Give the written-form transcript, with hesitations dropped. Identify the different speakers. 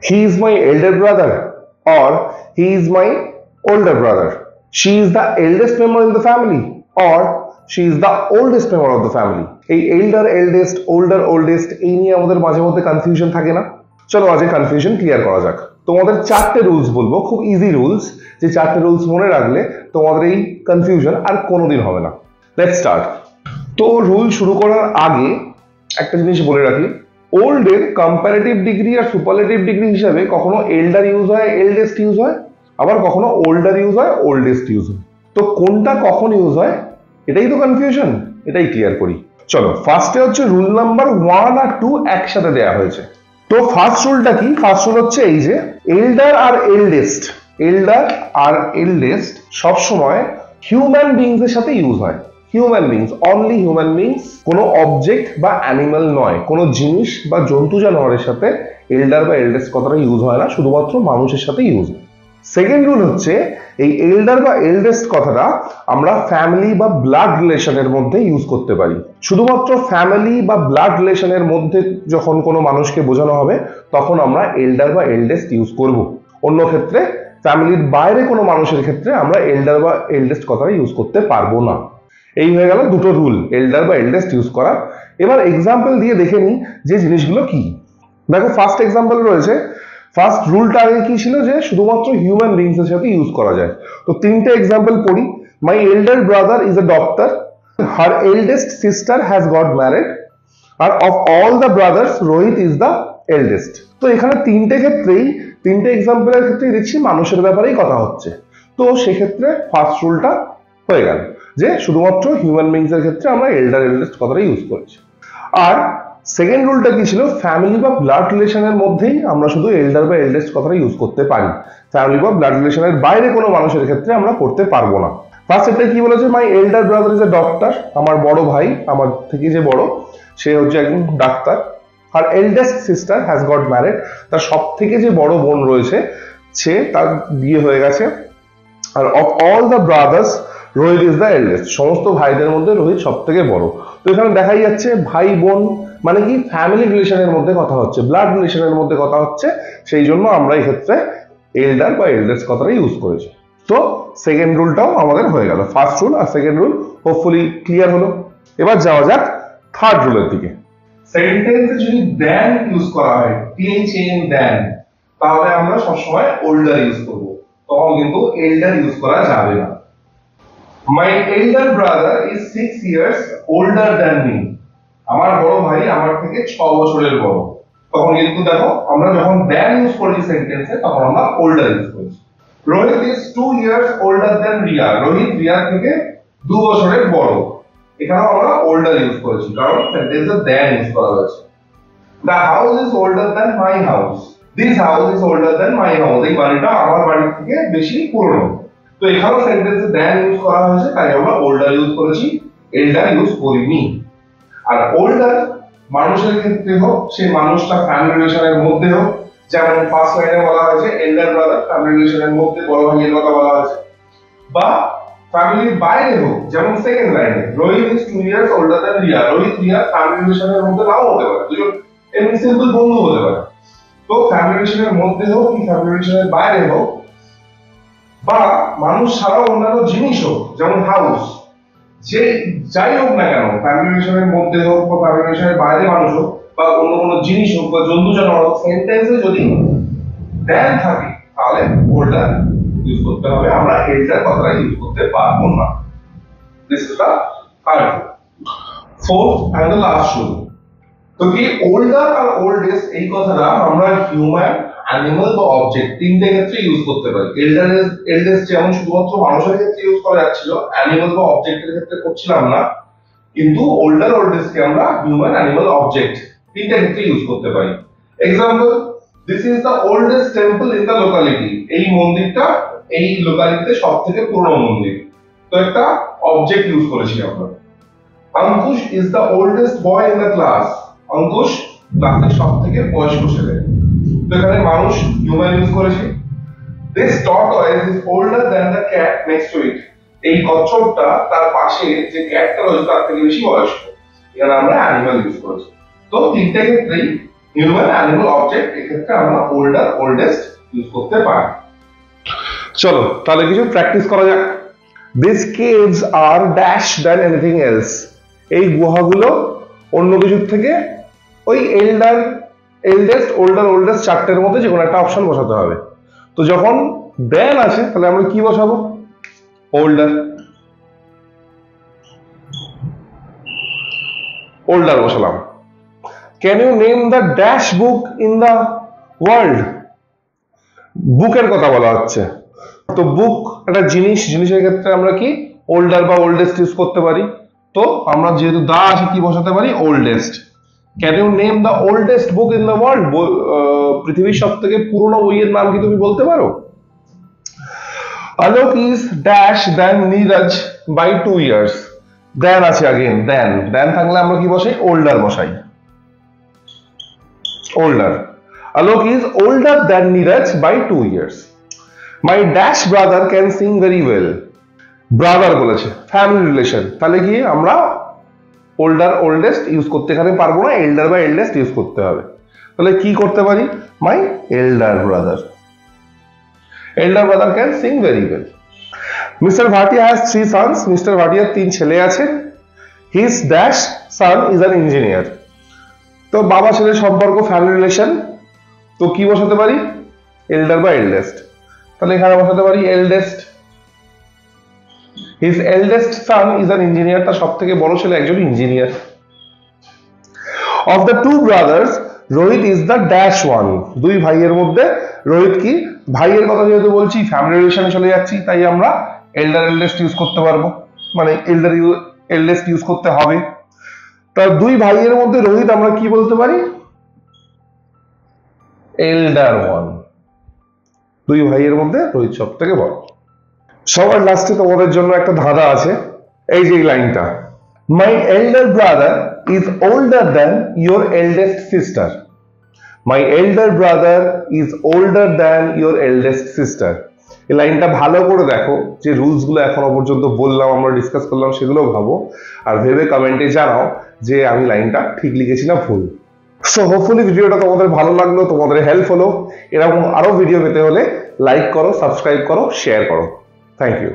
Speaker 1: He is my elder brother or he is my older brother. She is the eldest member in the family or she is the oldest member of the family. এই elder, eldest, older, oldest এই নিয়ে আমাদের মাঝে মধ্যে confusion থাকে না? চলো আজকে কনফিউশন ক্লিয়ার করা যাক। তোমাদের চারটে রুলস বলবো, খুব ইজি রুলস, যে চারটে রুলস মনে রাখলে তোমাদের এই কনফিউশন আর কোনোদিন হবে না। Let's start. তো রুল শুরু করার আগে একটা জিনিস বলে রাখি, ওল্ড এর কম্পারেটিভ ডিগ্রি আর সুপারলেটিভ ডিগ্রি হিসাবে কখনো এল্ডার ইউজ হয়, এল্ডেস্ট ইউজ হয়, আবার কখনো ওল্ডার ইউজ হয়, ওল্ডেস্ট ইউজ হয়। তো কোনটা কখন ইউজ হয় এটাই তো কনফিউশন, এটাই ক্লিয়ার করি। চলো ফার্স্টে হচ্ছে রুল নাম্বার 1 আর 2 একসাথে দেয়া হয়েছে। তো ফার্স্ট রুলটা কি? ফার্স্ট রুল হচ্ছে এই যে এল্ডার আর এল্ডেস্ট, এল্ডার আর এল্ডেস্ট সবসময় হিউম্যান বিংস এর সাথে ইউজ হয়। Human beings, only human beings, কোনো অবজেক্ট বা অ্যানিমাল নয়, কোনো জিনিস বা জন্তু জানোয়ারের সাথে এল্ডার বা এল্ডেস্ট কথাটা ইউজ হয় না, শুধুমাত্র মানুষের সাথে ইউজ হয়। সেকেন্ড রুল হচ্ছে এই এল্ডার বা এল্ডেস্ট কথাটা আমরা ফ্যামিলি বা ব্লাড রিলেশনের মধ্যে ইউজ করতে পারি। শুধুমাত্র ফ্যামিলি বা ব্লাড রিলেশনের মধ্যে যখন কোনো মানুষকে বোঝানো হবে তখন আমরা এল্ডার বা এল্ডেস্ট ইউজ করব। অন্য ক্ষেত্রে ফ্যামিলির বাইরে কোনো মানুষের ক্ষেত্রে আমরা এল্ডার বা এল্ডেস্ট কথাটা ইউজ করতে পারবো না। এই হয়ে গেল দুটো রুল এল্ডার বা এল্ডেস্ট ইউজ করা। এবার এক্সাম্পল দিয়ে দেখে নিই যে জিনিসগুলো কি। দেখো ফার্স্ট এক্সাম্পল রয়েছে, ফার্স্ট রুলটা আগে কি ছিল যে শুধুমাত্র হিউম্যান বিংস এর সাথে ইউজ করা যায়। তো তিনটে এক্সাম্পল পড়ি। My elder brother is a doctor, her eldest sister has got married, আর of all the brothers Rohit is the eldest. তো এখানে তিনটে ক্ষেত্রেই, তিনটে এক্সাম্পলের ক্ষেত্রেই দেখছি মানুষের ব্যাপারেই কথা হচ্ছে। তো সেক্ষেত্রে ফার্স্ট রুলটা হয়ে গেল যে শুধুমাত্র হিউম্যান বিংস এর ক্ষেত্রে আমরা এল্ডার এল্ডেস্ট কথাটা ইউজ করেছি। আর সেকেন্ড রুলটা কি ছিল? ফ্যামিলি বা ব্লাড রিলেশনের মধ্যেই আমরা শুধু এল্ডার বা এল্ডেস্ট কথাটা ইউজ করতে পারি, ফ্যামিলি বা ব্লাড রিলেশনের বাইরে কোনো মানুষের ক্ষেত্রে আমরা করতে পারবো না। ফার্স্ট এটা কি বলেছে? My elder brother is a doctor, আমার বড় ভাই, আমার থেকে যে বড়, সে হচ্ছে একজন ডাক্তার। আর eldest sister has got married, তার সব থেকে যে বড় বোন রয়েছে সে, তার বিয়ে হয়ে গেছে। আর of all the brothers Rohit is the eldest, সমস্ত ভাইদের মধ্যে রোহিত সব থেকে বড়। তো এখানে দেখাই যাচ্ছে ভাই বোন মানে কি ফ্যামিলি রিলেশনের মধ্যে কথা হচ্ছে, ব্লাড রিলেশনের মধ্যে কথা হচ্ছে, সেই জন্য আমরা এই ক্ষেত্রে এল্ডার বা এল্ডেস্ট কথাটা ইউজ করেছি। তো সেকেন্ড রুলটাও আমাদের হয়ে গেল, ফার্স্ট রুল আর সেকেন্ড রুল হোপফুলি ক্লিয়ার হলো। এবার যাওয়া যাক থার্ড রুলের দিকে। সেন্টেন্সে যদি দেন ইউজ করা হয়, টিএইচএন দেন, তাহলে আমরা সবসময় ওল্ডার ইউজ করব, তখন কিন্তু এল্ডার ইউজ করা যাবে না। My elder brother is 6 years older than me. আমার বড় ভাই আমার থেকে 6 বছরের বড়। তখন কিন্তু দেখো আমরা যখন than ইউজ করেছি সেন্টেন্সে তখন আমরা older ইউজ করেছি। Rohit is 2 years older than Riya, Rohit Riya থেকে 2 বছরের বড়। এখানেও আমরা older ইউজ করেছি কারণ সেন্টেন্সে than ইউজ করা হয়েছে। The house is older than my house. This house is older than my house. এই বাড়িটা আমার বাড়ি থেকে বেশি পুরনো। তো এখানেও সেন্টেন্সে দেন ইউজ করা হয়েছে, তাই আমরা ওল্ডার ইউজ করেছি, এল্ডার ইউজ করিনি। আর ওল্ডার মানুষের ক্ষেত্রে হোক, সেই মানুষটা ফ্যামিলি রিলেশনের মধ্যে হোক, যেমন ফার্স্ট লাইনে বলা হয়েছে এল্ডার ব্রাদার ফ্যামিলি রিলেশনের মধ্যে বড় ভাইয়ের কথা বলা হয়েছে, বা ফ্যামিলির বাইরে হোক, যেমন সেকেন্ড লাইনে Rohit is 2 years older than Riya, Rohit Riya family রিলেশনের মধ্যে নাও হতে পারে, দুজন এমনি সিম্পল বন্ধু হতে পারে। তো ফ্যামিলি রিলেশনের মধ্যে হোক কি ফ্যামিলি রিলেশনের বাইরে হোক, বা মানুষ ছাড়াও অন্যান্য জিনিস হোক যেমন হাউস, যে যাই হোক না কেন, ফ্যামিলি রিলেশনের মধ্যে হোক বা ফ্যামিলি রিলেশনের বাইরে মানুষ হোক বা অন্য কোনো জিনিস হোক বা জন্তু জানোয়ার হোক, সেন্টেন্সে যদি দেন থাকে তাহলে ওল্ডার ইউজ করতে হবে, আমরা এল্ডার কথাটা ইউজ করতে পারবো না। This is the third. Fourth and the last rule. তো কি ওল্ডার আর ওল্ডেস্ট এই কথাটা আমরা হিউম্যান, অ্যানিমাল বা অবজেক্ট তিনটে ক্ষেত্রে ইউজ করতে পারি। এল্ডার এল্ডেস্ট যেমন শুধুমাত্র মানুষের ক্ষেত্রে ইউজ করা যাচ্ছিল, অ্যানিমাল বা অবজেক্টের ক্ষেত্রে করছিলাম না, কিন্তু ওল্ডার ওল্ডেস্টকে আমরা হিউম্যান, অ্যানিমাল, অবজেক্ট তিনটে ক্ষেত্রে ইউজ করতে পারি। Example, this is the oldest temple in the locality, এই মন্দিরটা এই লোকালিটিতে সবথেকে পুরনো মন্দির। তো একটা অবজেক্ট ইউজ করেছি আমরা। Ankush is the oldest boy in the class, Ankush ক্লাসের সবথেকে বয়স্ক ছেলে। তো এখানে মানুষ হিউম্যান ইউজ করেছি। This tortoise is older than the cat next to it. এই কচ্ছপটা তার পাশে যে ক্যাটটা রয়েছে তার থেকে বেশি বয়স্ক। এখানে আমরা অ্যানিমাল ইউজ করেছি। তো তিনটে ক্ষেত্রেই হিউম্যান, অ্যানিমাল, অবজেক্ট, এক্ষেত্রে আমরা ওল্ডার, ওল্ডেস্ট ইউজ করতে পারি। চলো তাহলে কিছু প্র্যাকটিস করা যাক। This caves are dash than anything else. এই গুহাগুলো অন্য কিছুর থেকে ওই এল্ডার, এল্ডেস্ট, ওল্ডার, ওল্ডেস্ট চারটের মধ্যে যে কোনো একটা অপশন বসাতে হবে। তো যখন দেন আছে তাহলে আমরা কি বসাবো? ওল্ডার, ওল্ডার বসালাম। Can you name the dash book in the world? বুকের কথা বলা হচ্ছে। তো বুক একটা জিনিস, জিনিসের ক্ষেত্রে আমরা কি ওল্ডার বা ওল্ডেস্ট ইউজ করতে পারি। তো আমরা যেহেতু দা আছে কি বসাতে পারি? Oldest. Can you name the oldest book in the world? পৃথিবীর সব থেকে পুরনো বইয়ের নাম কি তুমি বলতে পারো? Alok is dash then Neeraj by 2 years। Then আছে আগেন, দেন, দেন থাকলে আমরা কি বসাই? ওল্ডার বসাই, older. Alok is older than Neeraj by 2 years. My dash brother can sing very well. Brother বলেছে, ফ্যামিলি রিলেশন, তাহলে কি আমরা ওল্ডার, ওল্ডেস্ট ইউজ করতে এখানে পারবো না, এল্ডার বা এল্ডেস্ট ইউজ করতে হবে। তাহলে কি করতে পারি? My elder brother, elder brother can sing very well. Mister Bhatia has 3 sons। Mister ভাটিয়ার 3 ছেলে আছে। His dash son is an engineer. তো বাবা ছেলের সম্পর্ক, ফ্যামিলি রিলেশন, তো কি বসাতে পারি? এল্ডার বা এল্ডেস্ট। তাহলে এখানে বসাতে পারি eldest. His eldest son is an engineer. তার সব থেকে বড় ছেলে একজন engineer. Of the 2 brothers Rohit is the dash one. 2 ভাইয়ের মধ্যে রোহিত কি? ভাইয়ের কথা যেহেতু বলছি, ফ্যামিলি রিলেশনে চলে যাচ্ছি, তাই আমরা এল্ডার, এল্ডেস্ট ইউজ করতে পারবো, মানে এল্ডার, এল্ডেস্ট ইউজ করতে হবে। তার 2 ভাইয়ের মধ্যে রোহিত আমরা কি বলতে পারি? এল্ডার ওয়ান। 2 ভাইয়ের মধ্যে রোহিত সব থেকে বড়। সবার লাস্টে তোমাদের জন্য একটা ধাঁধা আছে, এই যে লাইনটা, my elder brother is older than your eldest sister. My elder brother is older than your eldest sister. এই লাইনটা ভালো করে দেখো, যে রুলস গুলো এখনো পর্যন্ত বললাম, আমরা ডিসকাস করলাম, সেগুলো ভাবো আর ভেবে কমেন্টে জানাও যে আমি লাইনটা ঠিক লিখেছি না ভুল। সো হোপফুলি ভিডিওটা তোমাদের ভালো লাগলো, তোমাদের হেল্প হলো। এরকম আরো ভিডিও পেতে হলে লাইক করো, সাবস্ক্রাইব করো, শেয়ার করো। Thank you.